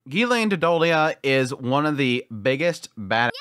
Ghislaine Dedoldia is one of the biggest badasses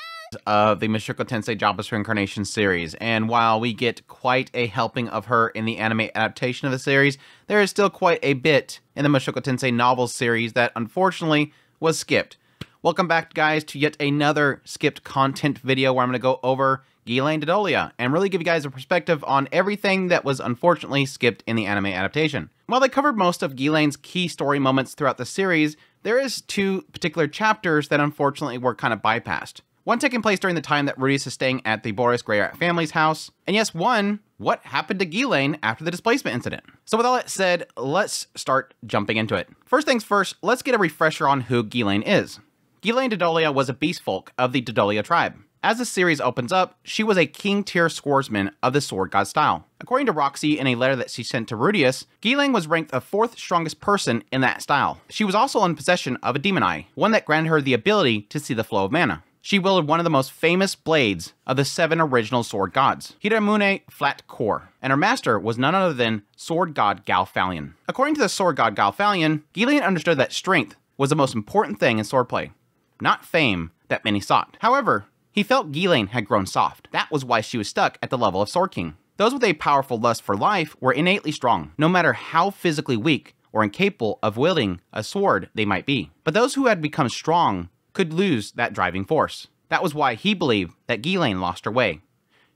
of the Mushoku Tensei Jobless Reincarnation series, and while we get quite a helping of her in the anime adaptation of the series, there is still quite a bit in the Mushoku Tensei novels series that unfortunately was skipped. Welcome back, guys, to yet another skipped content video where I'm going to go over Ghislaine Dedoldia and really give you guys a perspective on everything that was unfortunately skipped in the anime adaptation. While they covered most of Ghislaine's key story moments throughout the series, there is two particular chapters that unfortunately were kind of bypassed. One taking place during the time that Rudeus is staying at the Boris Grey Rat family's house, and yes, one, what happened to Ghislaine after the displacement incident. So with all that said, let's start jumping into it. First things first, let's get a refresher on who Ghislaine is. Ghislaine Dedoldia was a beast folk of the Dedoldia tribe. As the series opens up, she was a king-tier swordsman of the sword god style. According to Roxy, in a letter that she sent to Rudeus, Ghislaine was ranked the 4th strongest person in that style. She was also in possession of a demon eye, one that granted her the ability to see the flow of mana. She wielded one of the most famous blades of the 7 original sword gods, Hiramune Flat Core, and her master was none other than sword god Galfalion. According to the sword god Galfalion, Ghislaine understood that strength was the most important thing in swordplay, not fame that many sought. However, he felt Ghislaine had grown soft. That was why she was stuck at the level of Sword King. Those with a powerful lust for life were innately strong, no matter how physically weak or incapable of wielding a sword they might be. But those who had become strong could lose that driving force. That was why he believed that Ghislaine lost her way.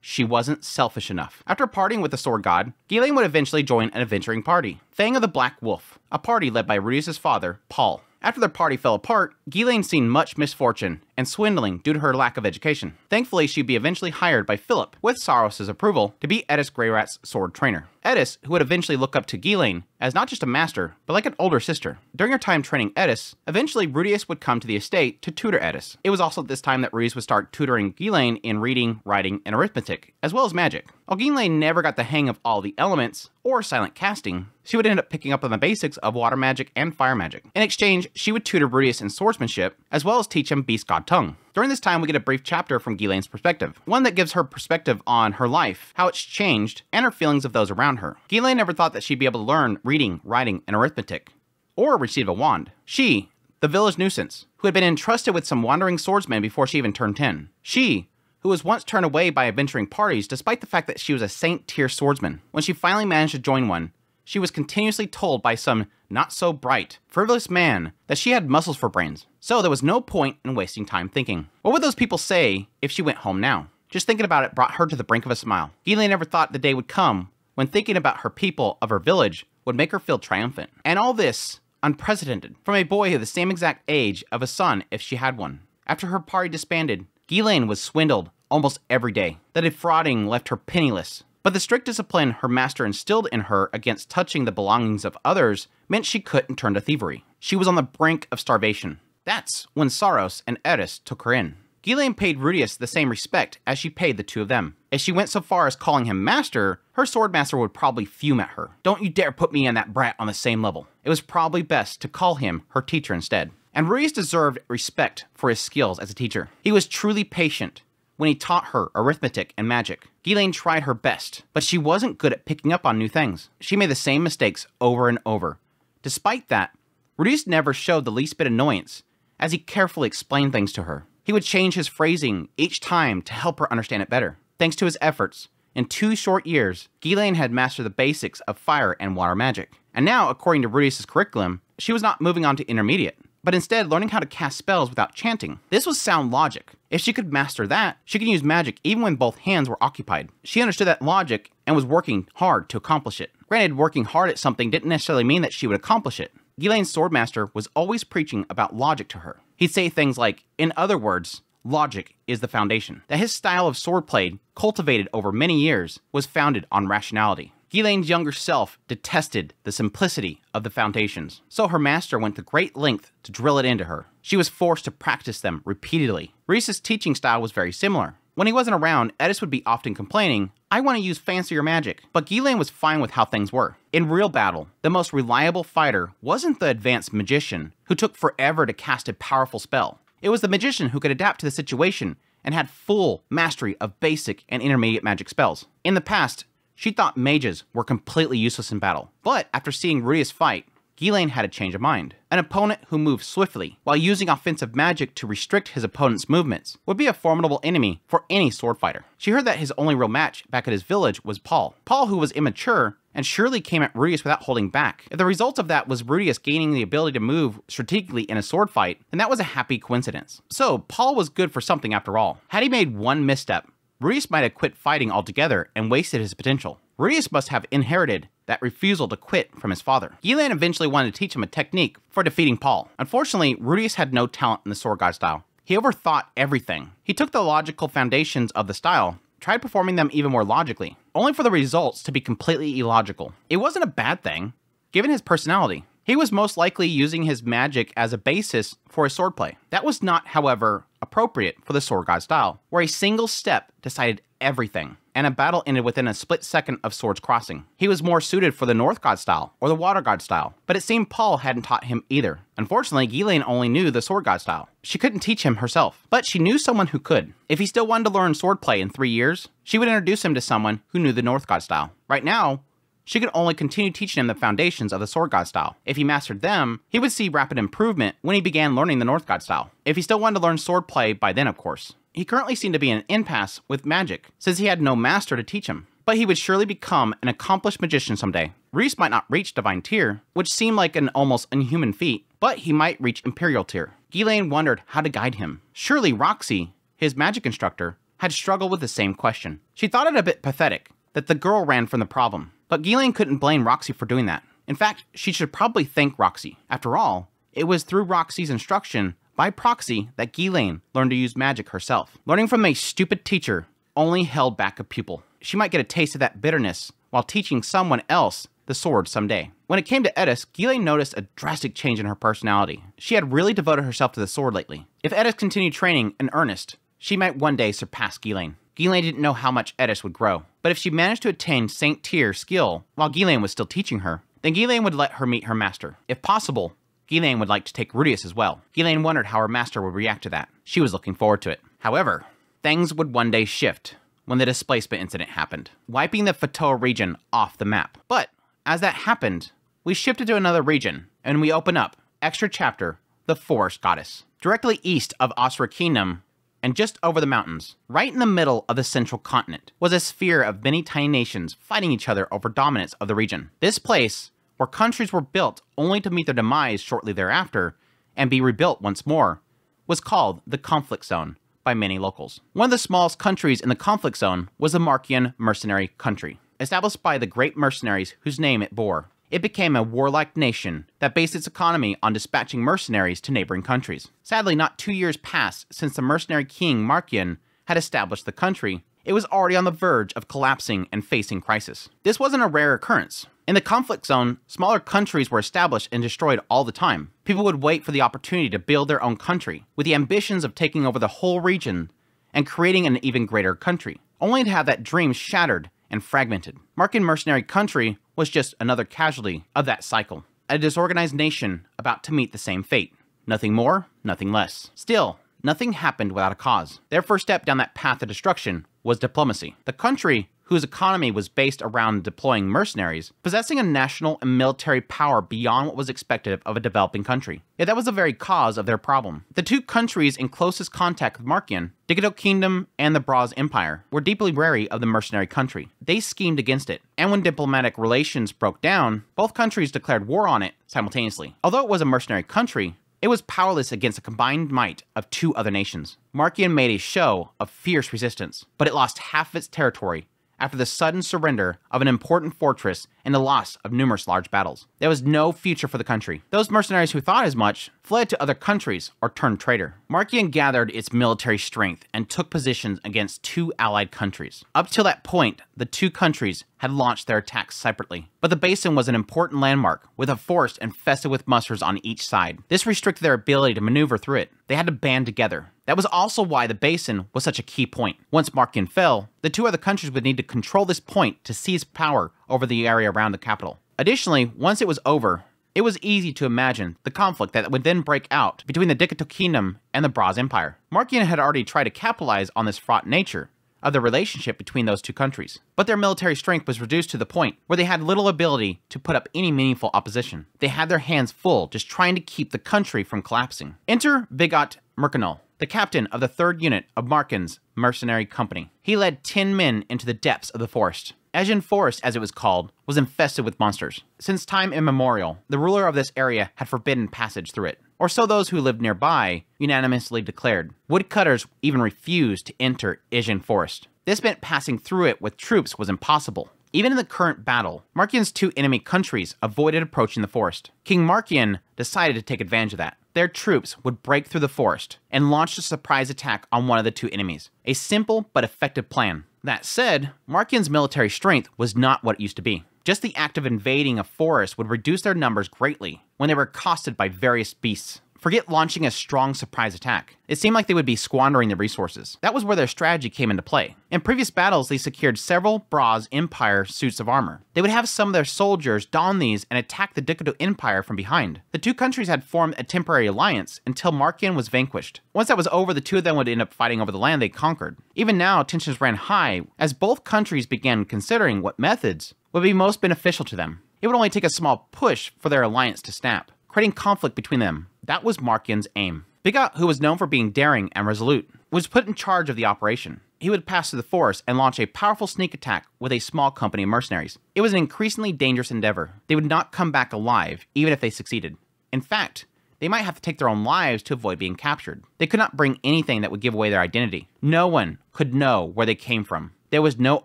She wasn't selfish enough. After partying with the sword god, Ghislaine would eventually join an adventuring party, Fang of the Black Wolf, a party led by Rudeus' father, Paul. After their party fell apart, Ghislaine seen much misfortune and swindling due to her lack of education. Thankfully, she'd be eventually hired by Philip, with Saros' approval, to be Eddis Greyrat's sword trainer. Eddis, who would eventually look up to Ghislaine as not just a master, but like an older sister. During her time training Eddis, eventually Rudeus would come to the estate to tutor Eddis. It was also at this time that Rudeus would start tutoring Ghislaine in reading, writing, and arithmetic, as well as magic. While Ghislaine never got the hang of all the elements, or silent casting, she would end up picking up on the basics of water magic and fire magic. In exchange, she would tutor Rudeus in swordsmanship, as well as teach him Beast God Tongue. During this time, we get a brief chapter from Ghislaine's perspective, one that gives her perspective on her life, how it's changed, and her feelings of those around her. Ghislaine never thought that she'd be able to learn reading, writing, and arithmetic, or receive a wand. She, the village nuisance, who had been entrusted with some wandering swordsmen before she even turned 10. She, who was once turned away by adventuring parties despite the fact that she was a saint-tier swordsman. When she finally managed to join one, she was continuously told by some not-so-bright, frivolous man that she had muscles for brains. So there was no point in wasting time thinking. What would those people say if she went home now? Just thinking about it brought her to the brink of a smile. Ghislaine never thought the day would come when thinking about her people of her village would make her feel triumphant. And all this unprecedented from a boy of the same exact age of a son if she had one. After her party disbanded, Ghislaine was swindled almost every day. The defrauding left her penniless. But the strict discipline her master instilled in her against touching the belongings of others meant she couldn't turn to thievery. She was on the brink of starvation. That's when Saros and Eddis took her in. Ghislaine paid Rudeus the same respect as she paid the two of them. If she went so far as calling him master, her swordmaster would probably fume at her. Don't you dare put me and that brat on the same level. It was probably best to call him her teacher instead. And Rudeus deserved respect for his skills as a teacher. He was truly patient when he taught her arithmetic and magic. Ghislaine tried her best, but she wasn't good at picking up on new things. She made the same mistakes over and over. Despite that, Rudeus never showed the least bit of annoyance as he carefully explained things to her. He would change his phrasing each time to help her understand it better. Thanks to his efforts, in 2 short years, Ghislaine had mastered the basics of fire and water magic. And now, according to Rudeus' curriculum, she was not moving on to intermediate, but instead learning how to cast spells without chanting. This was sound logic. If she could master that, she could use magic even when both hands were occupied. She understood that logic and was working hard to accomplish it. Granted, working hard at something didn't necessarily mean that she would accomplish it. Ghislaine's swordmaster was always preaching about logic to her. He'd say things like, in other words, logic is the foundation. That his style of swordplay, cultivated over many years, was founded on rationality. Ghislaine's younger self detested the simplicity of the foundations, so her master went to great length to drill it into her. She was forced to practice them repeatedly. Reese's teaching style was very similar. When he wasn't around, Eddis would be often complaining, I want to use fancier magic, but Ghislaine was fine with how things were. In real battle, the most reliable fighter wasn't the advanced magician who took forever to cast a powerful spell. It was the magician who could adapt to the situation and had full mastery of basic and intermediate magic spells. In the past, she thought mages were completely useless in battle, but after seeing Rudeus fight, Ghislaine had a change of mind. An opponent who moved swiftly, while using offensive magic to restrict his opponent's movements, would be a formidable enemy for any sword fighter. She heard that his only real match back at his village was Paul. Paul, who was immature, and surely came at Rudius without holding back. If the result of that was Rudius gaining the ability to move strategically in a sword fight, then that was a happy coincidence. So, Paul was good for something after all. Had he made one misstep, Rudius might have quit fighting altogether and wasted his potential. Rudius must have inherited that refusal to quit from his father. Ghislaine eventually wanted to teach him a technique for defeating Paul. Unfortunately, Rudius had no talent in the sword god style. He overthought everything. He took the logical foundations of the style, tried performing them even more logically, only for the results to be completely illogical. It wasn't a bad thing, given his personality. He was most likely using his magic as a basis for his swordplay. That was not, however, appropriate for the sword god style, where a single step decided everything, and a battle ended within a split second of swords crossing. He was more suited for the North god style, or the Water god style, but it seemed Paul hadn't taught him either. Unfortunately, Ghislaine only knew the sword god style. She couldn't teach him herself, but she knew someone who could. If he still wanted to learn swordplay in 3 years, she would introduce him to someone who knew the North god style. Right now, she could only continue teaching him the foundations of the sword god style. If he mastered them, he would see rapid improvement when he began learning the North god style. If he still wanted to learn swordplay by then, of course. He currently seemed to be in an impasse with magic, since he had no master to teach him. But he would surely become an accomplished magician someday. Reese might not reach Divine Tier, which seemed like an almost inhuman feat, but he might reach Imperial Tier. Ghislaine wondered how to guide him. Surely Roxy, his magic instructor, had struggled with the same question. She thought it a bit pathetic that the girl ran from the problem, but Ghislaine couldn't blame Roxy for doing that. In fact, she should probably thank Roxy. After all, it was through Roxy's instruction, by proxy, that Ghislaine learned to use magic herself. Learning from a stupid teacher only held back a pupil. She might get a taste of that bitterness while teaching someone else the sword someday. When it came to Edis, Ghislaine noticed a drastic change in her personality. She had really devoted herself to the sword lately. If Edis continued training in earnest, she might one day surpass Ghislaine. Ghislaine didn't know how much Edis would grow, but if she managed to attain Saint Tier skill while Ghislaine was still teaching her, then Ghislaine would let her meet her master. If possible, Ghislaine would like to take Rudius as well. Ghislaine wondered how her master would react to that. She was looking forward to it. However, things would one day shift when the displacement incident happened, wiping the Fatoa region off the map. But as that happened, we shifted to another region, and we open up extra chapter, the Forest Goddess. Directly east of Asura Kingdom, and just over the mountains, right in the middle of the central continent, was a sphere of many tiny nations fighting each other over dominance of the region. This place, where countries were built only to meet their demise shortly thereafter and be rebuilt once more, was called the Conflict Zone by many locals. One of the smallest countries in the Conflict Zone was the Markian Mercenary Country, established by the great mercenaries whose name it bore. It became a warlike nation that based its economy on dispatching mercenaries to neighboring countries. Sadly, not 2 years passed since the mercenary king Markian had established the country. It was already on the verge of collapsing and facing crisis. This wasn't a rare occurrence. In the conflict zone, smaller countries were established and destroyed all the time. People would wait for the opportunity to build their own country, with the ambitions of taking over the whole region and creating an even greater country, only to have that dream shattered and fragmented. Markian Mercenary Country was just another casualty of that cycle, a disorganized nation about to meet the same fate. Nothing more, nothing less. Still, nothing happened without a cause. Their first step down that path of destruction was diplomacy. The country, whose economy was based around deploying mercenaries, possessing a national and military power beyond what was expected of a developing country. Yet that was the very cause of their problem. The two countries in closest contact with Markian, Digito Kingdom and the Braz Empire, were deeply wary of the mercenary country. They schemed against it, and when diplomatic relations broke down, both countries declared war on it simultaneously. Although it was a mercenary country, it was powerless against the combined might of two other nations. Markian made a show of fierce resistance, but it lost half of its territory after the sudden surrender of an important fortress and the loss of numerous large battles. There was no future for the country. Those mercenaries who thought as much fled to other countries or turned traitor. Markian gathered its military strength and took positions against two allied countries. Up till that point, the two countries had launched their attacks separately, but the basin was an important landmark with a forest infested with monsters on each side. This restricted their ability to maneuver through it. They had to band together. That was also why the basin was such a key point. Once Markian fell, the two other countries would need to control this point to seize power over the area around the capital. Additionally, once it was over, it was easy to imagine the conflict that would then break out between the Digito Kingdom and the Braz Empire. Markian had already tried to capitalize on this fraught nature of the relationship between those two countries. But their military strength was reduced to the point where they had little ability to put up any meaningful opposition. They had their hands full just trying to keep the country from collapsing. Enter Bigot Mercanol, the captain of the 3rd unit of Markin's mercenary company. He led 10 men into the depths of the forest. Aegean Forest, as it was called, was infested with monsters. Since time immemorial, the ruler of this area had forbidden passage through it, or so those who lived nearby unanimously declared. Woodcutters even refused to enter Aegean Forest. This meant passing through it with troops was impossible. Even in the current battle, Markian's 2 enemy countries avoided approaching the forest. King Markian decided to take advantage of that. Their troops would break through the forest and launch a surprise attack on one of the 2 enemies. A simple but effective plan. That said, Markian's military strength was not what it used to be. Just the act of invading a forest would reduce their numbers greatly when they were accosted by various beasts. Forget launching a strong surprise attack. It seemed like they would be squandering their resources. That was where their strategy came into play. In previous battles, they secured several Braz Empire suits of armor. They would have some of their soldiers don these and attack the Dikudo Empire from behind. The 2 countries had formed a temporary alliance until Markian was vanquished. Once that was over, the 2 of them would end up fighting over the land they conquered. Even now, tensions ran high as both countries began considering what methods would be most beneficial to them. It would only take a small push for their alliance to snap, creating conflict between them. That was Markian's aim. Bigot, who was known for being daring and resolute, was put in charge of the operation. He would pass through the forest and launch a powerful sneak attack with a small company of mercenaries. It was an increasingly dangerous endeavor. They would not come back alive, even if they succeeded. In fact, they might have to take their own lives to avoid being captured. They could not bring anything that would give away their identity. No one could know where they came from. There was no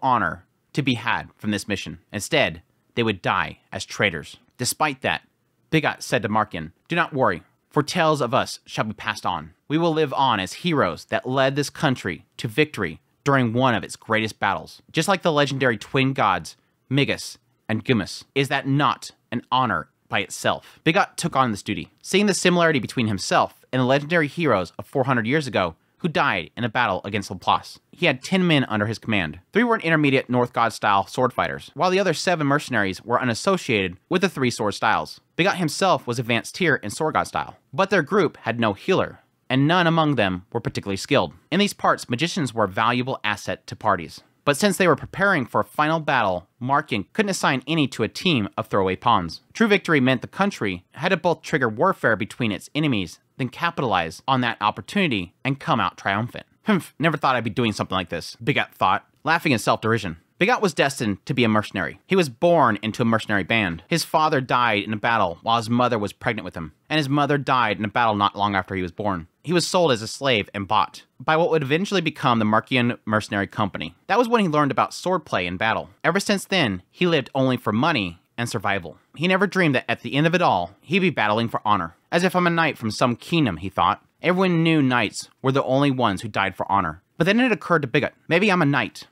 honor to be had from this mission. Instead, they would die as traitors. Despite that, Bigot said to Markian, "Do not worry, for tales of us shall be passed on. We will live on as heroes that led this country to victory during one of its greatest battles. Just like the legendary twin gods, Migas and Gumus. Is that not an honor by itself?" Bigot took on this duty, seeing the similarity between himself and the legendary heroes of 400 years ago who died in a battle against Laplace. He had 10 men under his command. 3 were intermediate North God-style sword fighters, while the other 7 mercenaries were unassociated with the 3 sword styles. Bigot himself was advanced tier in sword god style, but their group had no healer, and none among them were particularly skilled. In these parts, magicians were a valuable asset to parties. But since they were preparing for a final battle, Markian couldn't assign any to a team of throwaway pawns. True victory meant the country had to both trigger warfare between its enemies, then capitalize on that opportunity and come out triumphant. Humph, never thought I'd be doing something like this, Bigot thought, laughing in self-derision. Bigot was destined to be a mercenary. He was born into a mercenary band. His father died in a battle while his mother was pregnant with him, and his mother died in a battle not long after he was born. He was sold as a slave and bought by what would eventually become the Markian Mercenary Company. That was when he learned about swordplay in battle. Ever since then, he lived only for money and survival. He never dreamed that at the end of it all, he'd be battling for honor. As if I'm a knight from some kingdom, he thought. Everyone knew knights were the only ones who died for honor. But then it occurred to Bigot, maybe I'm a knight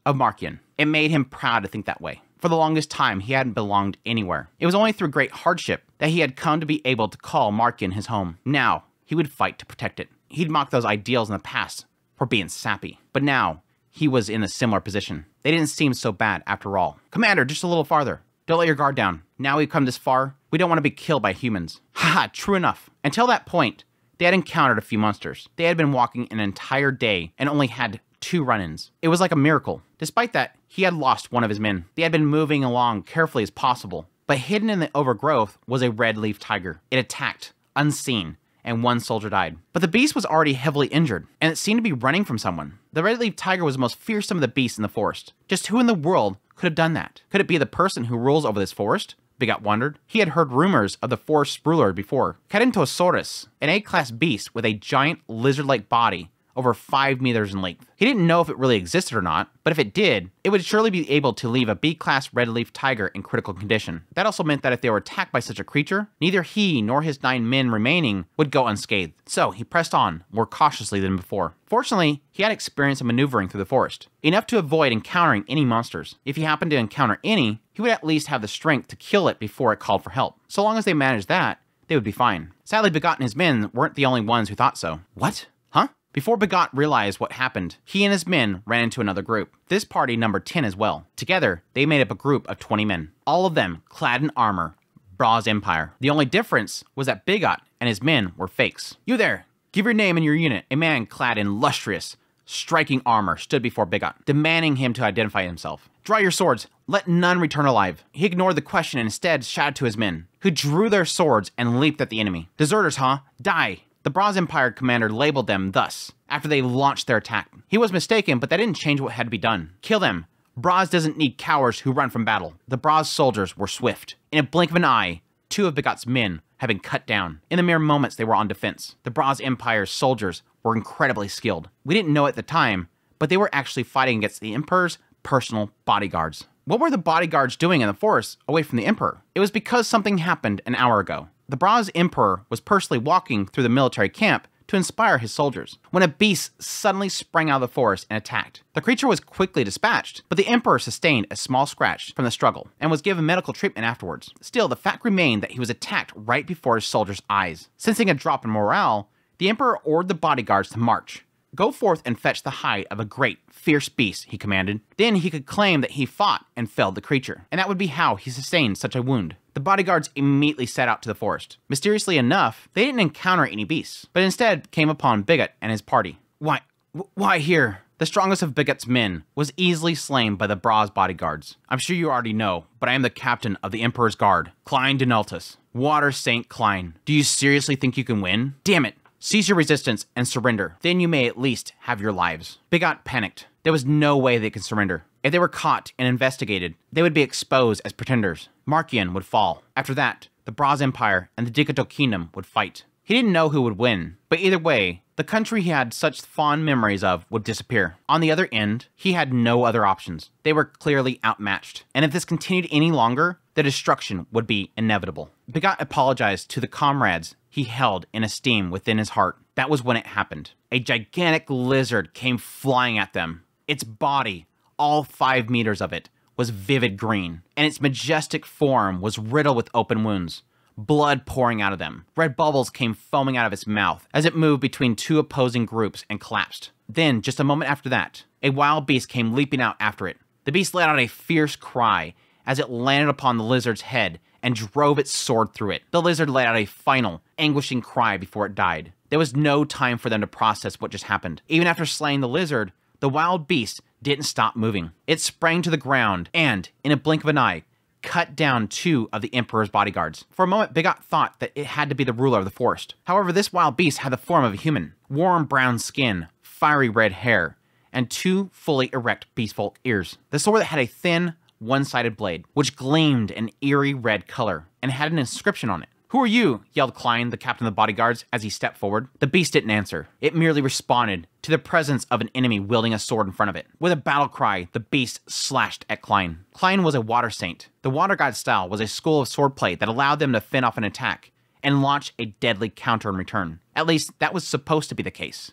of Markian. It made him proud to think that way. For the longest time, he hadn't belonged anywhere. It was only through great hardship that he had come to be able to call Markian his home. Now, he would fight to protect it. He'd mocked those ideals in the past for being sappy. But now, he was in a similar position. They didn't seem so bad after all. Commander, just a little farther. Don't let your guard down. Now we've come this far, we don't want to be killed by humans. Haha, true enough. Until that point, they had encountered a few monsters. They had been walking an entire day and only had 2 run-ins. It was like a miracle. Despite that, he had lost one of his men. They had been moving along carefully as possible, but hidden in the overgrowth was a red-leaf tiger. It attacked, unseen, and 1 soldier died. But the beast was already heavily injured, and it seemed to be running from someone. The red-leaf tiger was the most fearsome of the beasts in the forest. Just who in the world could have done that? Could it be the person who rules over this forest? Bigot wondered. He had heard rumors of the forest ruler before. Cadentosaurus, an A-class beast with a giant lizard-like body over 5 meters in length. He didn't know if it really existed or not, but if it did, it would surely be able to leave a B-class red-leaf tiger in critical condition. That also meant that if they were attacked by such a creature, neither he nor his 9 men remaining would go unscathed. So he pressed on, more cautiously than before. Fortunately, he had experience in maneuvering through the forest, enough to avoid encountering any monsters. If he happened to encounter any, he would at least have the strength to kill it before it called for help. So long as they managed that, they would be fine. Sadly, Bigot and his men weren't the only ones who thought so. What? Huh? Before Bigot realized what happened, he and his men ran into another group. This party numbered 10 as well. Together, they made up a group of 20 men. All of them clad in armor, Braz Empire. The only difference was that Bigot and his men were fakes. You there, give your name and your unit. A man clad in lustrous, striking armor stood before Bigot, demanding him to identify himself. "Draw your swords. Let none return alive." He ignored the question and instead shouted to his men, who drew their swords and leaped at the enemy. "Deserters, huh? Die!" The Bronze Empire commander labeled them thus after they launched their attack. He was mistaken, but that didn't change what had to be done. Kill them. Braz doesn't need cowards who run from battle. The Braz soldiers were swift. In a blink of an eye, 2 of Bigot's men had been cut down. In the mere moments they were on defense. The Braz Empire's soldiers were incredibly skilled. We didn't know at the time, but they were actually fighting against the Emperor's personal bodyguards. What were the bodyguards doing in the forest away from the Emperor? It was because something happened an hour ago. The Braz Emperor was personally walking through the military camp to inspire his soldiers, when a beast suddenly sprang out of the forest and attacked. The creature was quickly dispatched, but the Emperor sustained a small scratch from the struggle and was given medical treatment afterwards. Still, the fact remained that he was attacked right before his soldiers' eyes. Sensing a drop in morale, the Emperor ordered the bodyguards to march. "Go forth and fetch the hide of a great, fierce beast," he commanded. Then he could claim that he fought and felled the creature, and that would be how he sustained such a wound. The bodyguards immediately set out to the forest. Mysteriously enough, they didn't encounter any beasts, but instead came upon Bigot and his party. Why here? The strongest of Bigot's men was easily slain by the Braz bodyguards. "I'm sure you already know, but I am the captain of the Emperor's Guard, Klein Donaltus. Water Saint Klein. Do you seriously think you can win? Damn it! Cease your resistance and surrender. Then you may at least have your lives." Bigot panicked. There was no way they could surrender. If they were caught and investigated, they would be exposed as pretenders. Markian would fall. After that, the Braz Empire and the Dikato Kingdom would fight. He didn't know who would win, but either way, the country he had such fond memories of would disappear. On the other end, he had no other options. They were clearly outmatched, and if this continued any longer, the destruction would be inevitable. Bigot apologized to the comrades he held in esteem within his heart. That was when it happened. A gigantic lizard came flying at them. Its body, all 5 meters of it, was vivid green, and its majestic form was riddled with open wounds, blood pouring out of them. Red bubbles came foaming out of its mouth as it moved between 2 opposing groups and collapsed. Then, just a moment after that, a wild beast came leaping out after it. The beast let out a fierce cry as it landed upon the lizard's head and drove its sword through it. The lizard let out a final, anguishing cry before it died. There was no time for them to process what just happened. Even after slaying the lizard, the wild beast didn't stop moving. It sprang to the ground and, in a blink of an eye, cut down 2 of the Emperor's bodyguards. For a moment, Bigot thought that it had to be the ruler of the forest. However, this wild beast had the form of a human. Warm brown skin, fiery red hair, and 2 fully erect beastfolk ears. The sword that had a thin, one-sided blade, which gleamed an eerie red color, and had an inscription on it. "Who are you?" yelled Klein, the captain of the bodyguards, as he stepped forward. The beast didn't answer. It merely responded to the presence of an enemy wielding a sword in front of it. With a battle cry, the beast slashed at Klein. Klein was a water saint. The water god style was a school of swordplay that allowed them to fend off an attack and launch a deadly counter in return. At least, that was supposed to be the case.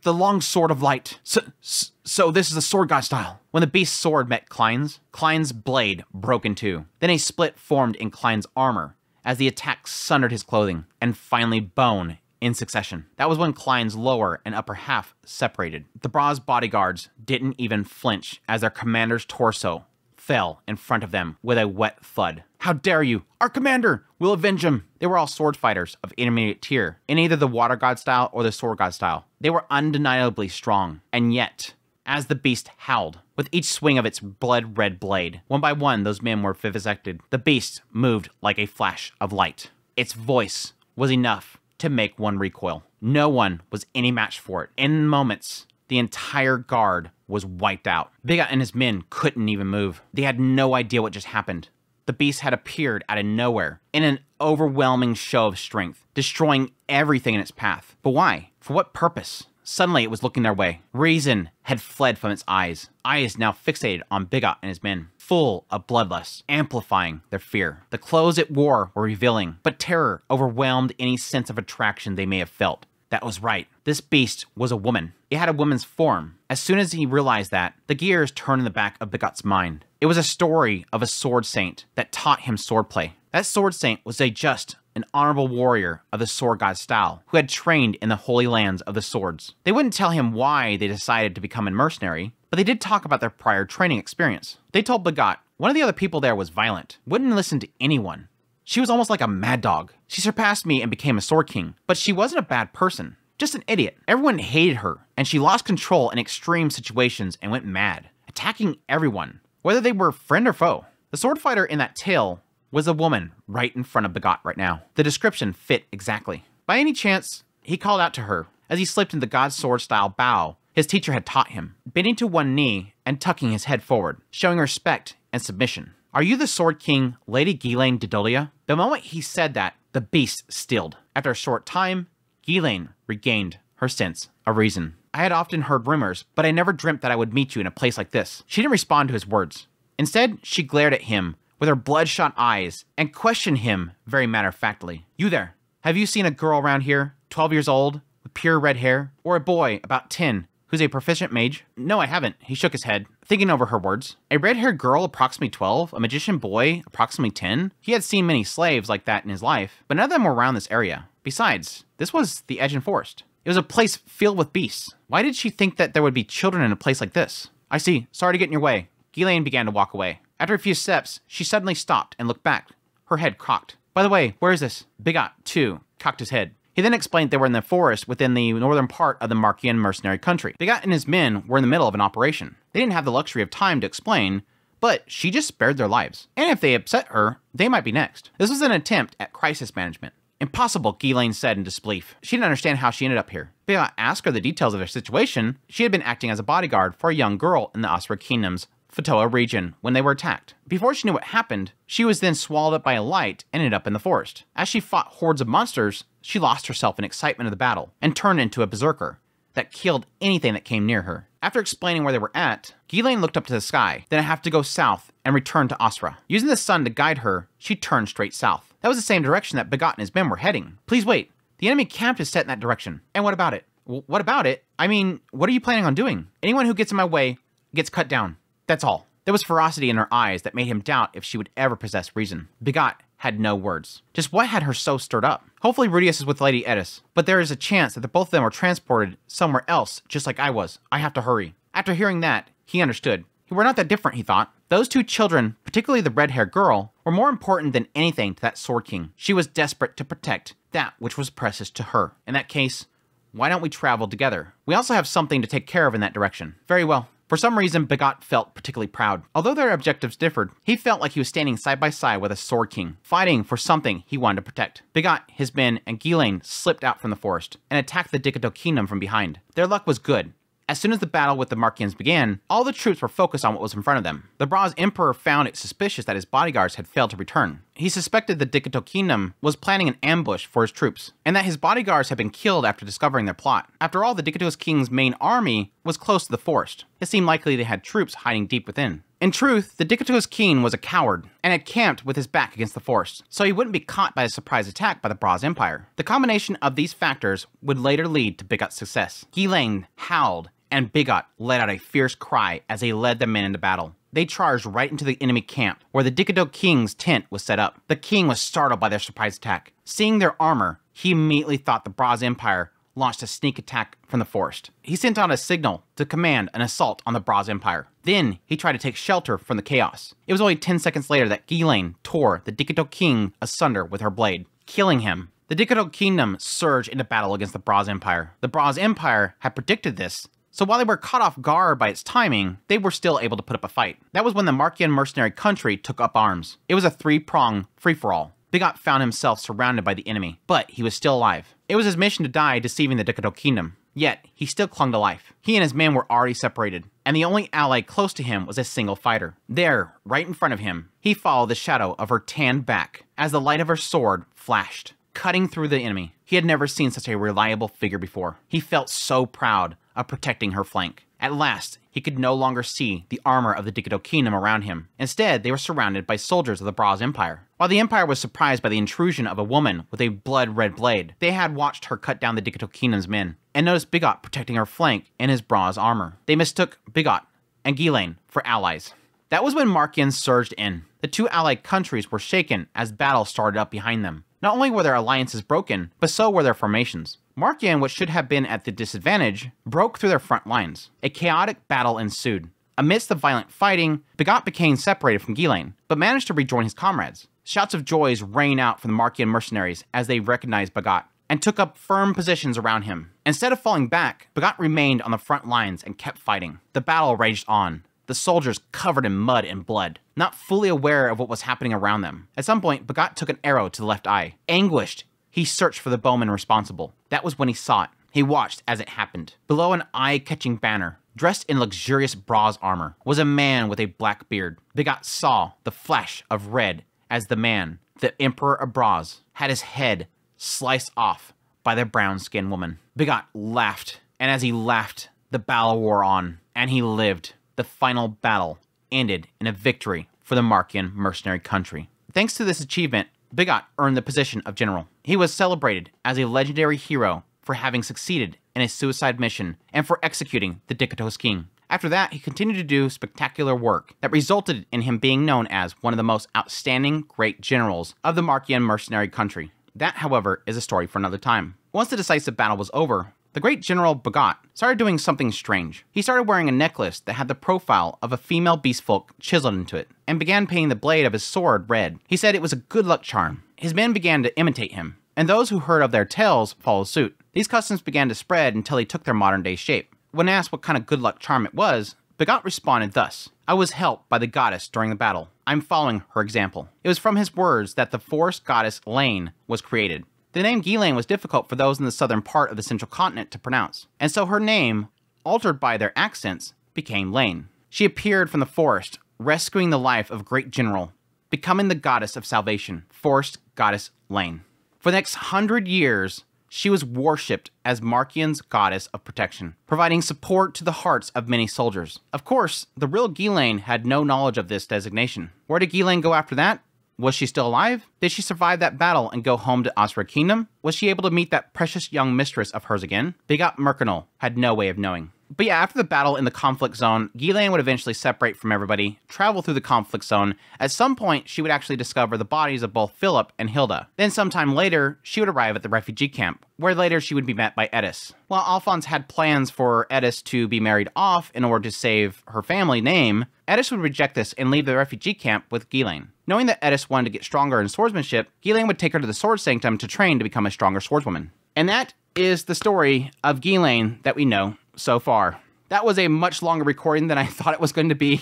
The long sword of light. So this is a sword god style. When the beast's sword met Klein's blade broke in 2. Then a split formed in Klein's armor as the attack sundered his clothing, and finally bone in succession. That was when Klein's lower and upper half separated. The Braz bodyguards didn't even flinch as their commander's torso fell in front of them with a wet thud. "How dare you! Our commander! We'll avenge him!" They were all sword fighters of intermediate tier, in either the water god style or the sword god style. They were undeniably strong, and yet, as the beast howled, with each swing of its blood-red blade, one by one those men were vivisected. The beast moved like a flash of light. Its voice was enough to make one recoil. No one was any match for it. In moments, the entire guard was wiped out. Bigot and his men couldn't even move. They had no idea what just happened. The beast had appeared out of nowhere in an overwhelming show of strength, destroying everything in its path. But why? For what purpose? Suddenly, it was looking their way. Reason had fled from its eyes now fixated on Bigot and his men, full of bloodlust, amplifying their fear. The clothes it wore were revealing, but terror overwhelmed any sense of attraction they may have felt. That was right. This beast was a woman. It had a woman's form. As soon as he realized that, the gears turned in the back of Bigot's mind. It was a story of a sword saint that taught him swordplay. That sword saint was an honorable warrior of the sword god style who had trained in the holy lands of the swords. They wouldn't tell him why they decided to become a mercenary, but they did talk about their prior training experience. They told Bigot one of the other people there was violent, wouldn't listen to anyone. She was almost like a mad dog. She surpassed me and became a sword king, but she wasn't a bad person. Just an idiot. Everyone hated her, and she lost control in extreme situations and went mad, attacking everyone, whether they were friend or foe. The sword fighter in that tale was a woman right in front of Begot right now. The description fit exactly. By any chance, he called out to her as he slipped into the god sword style bow his teacher had taught him, bending to one knee and tucking his head forward, showing respect and submission. Are you the Sword King, Lady Ghislaine Dedoldia? The moment he said that, the beast stilled. After a short time, Ghislaine regained her sense of reason. I had often heard rumors, but I never dreamt that I would meet you in a place like this. She didn't respond to his words. Instead, she glared at him with her bloodshot eyes and questioned him very matter-of-factly. You there, have you seen a girl around here, 12 years old, with pure red hair? Or a boy about 10, who's a proficient mage? No, I haven't. He shook his head, thinking over her words. A red-haired girl approximately 12, a magician boy approximately 10? He had seen many slaves like that in his life, but none of them were around this area. Besides, this was the Edgen Forest. It was a place filled with beasts. Why did she think that there would be children in a place like this? I see. Sorry to get in your way. Ghislaine began to walk away. After a few steps, she suddenly stopped and looked back, her head cocked. By the way, where is this? Begot, too, cocked his head. He then explained they were in the forest within the northern part of the Markian mercenary country. Begot and his men were in the middle of an operation. They didn't have the luxury of time to explain, but she just spared their lives. And if they upset her, they might be next. This was an attempt at crisis management. Impossible, Ghislaine said in disbelief. She didn't understand how she ended up here. Begot asked her the details of their situation. She had been acting as a bodyguard for a young girl in the Asura Kingdom's Fatoa region when they were attacked. Before she knew what happened, she was then swallowed up by a light and ended up in the forest. As she fought hordes of monsters, she lost herself in excitement of the battle and turned into a berserker that killed anything that came near her. After explaining where they were at, Ghislaine looked up to the sky. Then I have to go south and return to Asura. Using the sun to guide her, she turned straight south. That was the same direction that Begot and his men were heading. Please wait. The enemy camp is set in that direction. And what about it? What about it? I mean, what are you planning on doing? Anyone who gets in my way gets cut down. That's all. There was ferocity in her eyes that made him doubt if she would ever possess reason. Begot had no words. Just what had her so stirred up? Hopefully Rudius is with Lady Edis, but there is a chance that both of them were transported somewhere else, just like I was. I have to hurry. After hearing that, he understood. We're not that different, he thought. Those two children, particularly the red-haired girl, were more important than anything to that Sword King. She was desperate to protect that which was precious to her. In that case, why don't we travel together? We also have something to take care of in that direction. Very well. For some reason, Begot felt particularly proud. Although their objectives differed, he felt like he was standing side by side with a Sword King, fighting for something he wanted to protect. Begot, his men, and Ghislaine slipped out from the forest and attacked the Dickato Kingdom from behind. Their luck was good. As soon as the battle with the Markians began, all the troops were focused on what was in front of them. The Braz Emperor found it suspicious that his bodyguards had failed to return. He suspected the Dickato Kingdom was planning an ambush for his troops, and that his bodyguards had been killed after discovering their plot. After all, the Dickato King's main army was close to the forest. It seemed likely they had troops hiding deep within. In truth, the Dickato King was a coward, and had camped with his back against the forest, so he wouldn't be caught by a surprise attack by the Braz Empire. The combination of these factors would later lead to Begot's success. Ghislaine howled, and Begot let out a fierce cry as they led the men into battle. They charged right into the enemy camp, where the Dickato King's tent was set up. The king was startled by their surprise attack. Seeing their armor, he immediately thought the Braz Empire launched a sneak attack from the forest. He sent out a signal to command an assault on the Braz Empire. Then, he tried to take shelter from the chaos. It was only 10 seconds later that Ghislaine tore the Dickato King asunder with her blade, killing him. The Dickato Kingdom surged into battle against the Braz Empire. The Braz Empire had predicted this, so while they were caught off guard by its timing, they were still able to put up a fight. That was when the Markian mercenary country took up arms. It was a three-pronged free-for-all. Begot found himself surrounded by the enemy, but he was still alive. It was his mission to die deceiving the Dickato Kingdom, yet he still clung to life. He and his men were already separated, and the only ally close to him was a single fighter. There, right in front of him, he followed the shadow of her tanned back as the light of her sword flashed, cutting through the enemy. He had never seen such a reliable figure before. He felt so proud of protecting her flank. At last, he could no longer see the armor of the Dickato Kingdom around him. Instead, they were surrounded by soldiers of the Braz Empire. While the Empire was surprised by the intrusion of a woman with a blood-red blade, they had watched her cut down the Dickato Kingdom's men, and noticed Begot protecting her flank in his Braz armor. They mistook Begot and Ghislaine for allies. That was when Markians surged in. The two allied countries were shaken as battle started up behind them. Not only were their alliances broken, but so were their formations. Markian, which should have been at the disadvantage, broke through their front lines. A chaotic battle ensued. Amidst the violent fighting, Begot became separated from Ghislaine, but managed to rejoin his comrades. Shouts of joy rang out from the Markian mercenaries as they recognized Begot. and took up firm positions around him. Instead of falling back, Begat remained on the front lines and kept fighting. The battle raged on, the soldiers covered in mud and blood, not fully aware of what was happening around them. At some point, Begat took an arrow to the left eye. Anguished, he searched for the bowman responsible. That was when he saw it. He watched as it happened. Below an eye-catching banner, dressed in luxurious bronze armor, was a man with a black beard. Begat saw the flash of red as the man, the Emperor of Braz, had his head sliced off by the brown-skinned woman. Begat laughed, and as he laughed, the battle wore on, and he lived. The final battle ended in a victory for the Markian mercenary country. Thanks to this achievement, Begat earned the position of general. He was celebrated as a legendary hero for having succeeded in a suicide mission and for executing the Dikatos king. After that, he continued to do spectacular work that resulted in him being known as one of the most outstanding great generals of the Markian mercenary country. That, however, is a story for another time. Once the decisive battle was over, the great General Begat started doing something strange. He started wearing a necklace that had the profile of a female beastfolk chiseled into it, and began painting the blade of his sword red. He said it was a good luck charm. His men began to imitate him, and those who heard of their tales followed suit. These customs began to spread until they took their modern-day shape. When asked what kind of good luck charm it was, Begat responded thus: "I was helped by the goddess during the battle. I'm following her example." It was from his words that the forest goddess Laine was created. The name Ghislaine was difficult for those in the southern part of the central continent to pronounce, and so her name, altered by their accents, became Laine. She appeared from the forest, rescuing the life of a great general, becoming the goddess of salvation, forest goddess Laine. For the next 100 years, she was worshipped as Markian's goddess of protection, providing support to the hearts of many soldiers. Of course, the real Ghislaine had no knowledge of this designation. Where did Ghislaine go after that? Was she still alive? Did she survive that battle and go home to Asura Kingdom? Was she able to meet that precious young mistress of hers again? Begat Mercanal had no way of knowing. But yeah, after the battle in the conflict zone, Ghislaine would eventually separate from everybody, travel through the conflict zone. At some point, she would actually discover the bodies of both Philip and Hilda. Then sometime later, she would arrive at the refugee camp, where later she would be met by Eddis. While Alphonse had plans for Eddis to be married off in order to save her family name, Eddis would reject this and leave the refugee camp with Ghislaine. Knowing that Eddis wanted to get stronger in swordsmanship, Ghislaine would take her to the Sword Sanctum to train to become a stronger swordswoman. And that is the story of Ghislaine that we know so far. That was a much longer recording than I thought it was going to be,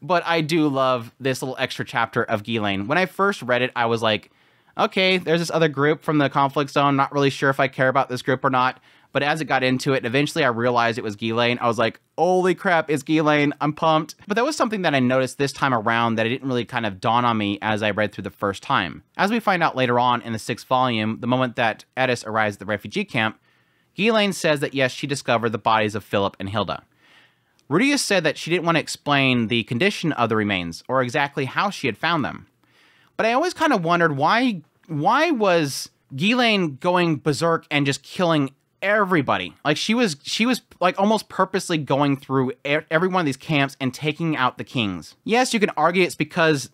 but I do love this little extra chapter of Ghislaine. When I first read it, I was like, okay, there's this other group from the conflict zone, not really sure if I care about this group or not, but as it got into it, and eventually I realized it was Ghislaine, I was like, holy crap, it's Ghislaine, I'm pumped. But that was something that I noticed this time around that it didn't really kind of dawn on me as I read through the first time. As we find out later on in the 6th volume, the moment that Eddis arrives at the refugee camp, Ghislaine says that yes, she discovered the bodies of Philip and Hilda. Rudius said that she didn't want to explain the condition of the remains, or exactly how she had found them. But I always kind of wondered why was Ghislaine going berserk and just killing everybody? Like she was like almost purposely going through every one of these camps and taking out the kings. Yes, you can argue it's because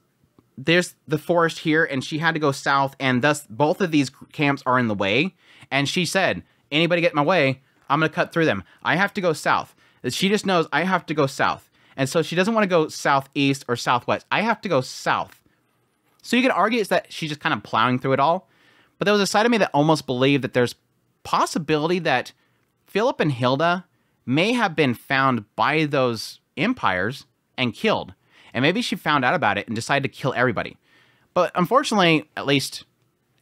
there's the forest here and she had to go south, and thus both of these camps are in the way. And she said, anybody get in my way, I'm going to cut through them. I have to go south. She just knows I have to go south. And so she doesn't want to go southeast or southwest. I have to go south. So you could argue it's that she's just kind of plowing through it all. But there was a side of me that almost believed that there's possibility that Philip and Hilda may have been found by those empires and killed. And maybe she found out about it and decided to kill everybody. But unfortunately, at least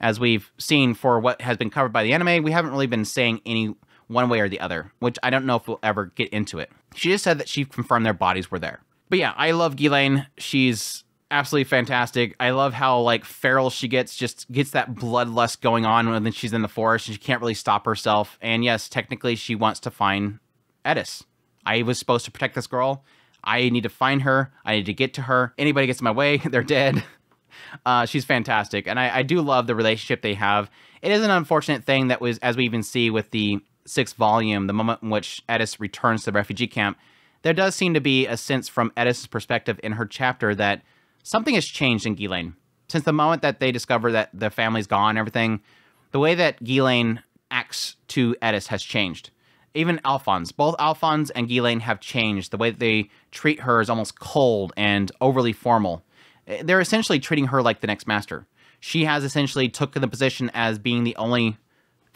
as we've seen for what has been covered by the anime, we haven't really been saying any one way or the other, which I don't know if we'll ever get into it. She just said that she confirmed their bodies were there. But yeah, I love Ghislaine. She's absolutely fantastic. I love how like feral she gets, just gets that bloodlust going on when she's in the forest and she can't really stop herself. And yes, technically she wants to find Eddis. I was supposed to protect this girl. I need to find her. I need to get to her. Anybody gets in my way, they're dead. She's fantastic. And I do love the relationship they have. It is an unfortunate thing that was, as we even see with the 6th volume, the moment in which Eddis returns to the refugee camp, there does seem to be a sense from Eddis' perspective in her chapter that something has changed in Ghislaine. Since the moment that they discover that the family's gone and everything, the way that Ghislaine acts to Eddis has changed. Even Alphonse. Both Alphonse and Ghislaine have changed. The way that they treat her is almost cold and overly formal. They're essentially treating her like the next master. She has essentially taken the position as being the only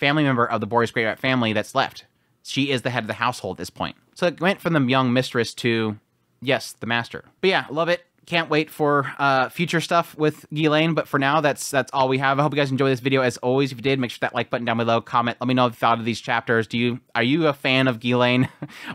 family member of the Boris Greyrat family that's left. She is the head of the household at this point. So it went from the young mistress to, yes, the master. But yeah, love it. Can't wait for future stuff with Ghislaine, but for now, that's all we have. I hope you guys enjoyed this video. As always, if you did, make sure that like button down below, comment, let me know what you thought of these chapters. Are you a fan of Ghislaine?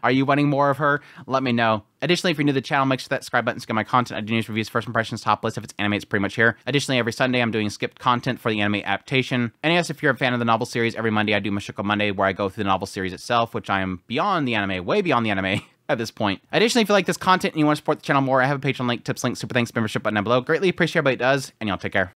Are you wanting more of her? Let me know. Additionally, if you're new to the channel, make sure that subscribe button to get my content. I do news, reviews, first impressions, top list. If it's anime, it's pretty much here. Additionally, every Sunday, I'm doing skipped content for the anime adaptation. And yes, if you're a fan of the novel series, every Monday I do Mushoku Monday, where I go through the novel series itself, which I am beyond the anime, way beyond the anime at this point. Additionally, if you like this content and you want to support the channel more, I have a Patreon link, tips link, super thanks, membership button down below. Greatly appreciate everybody does, and y'all take care.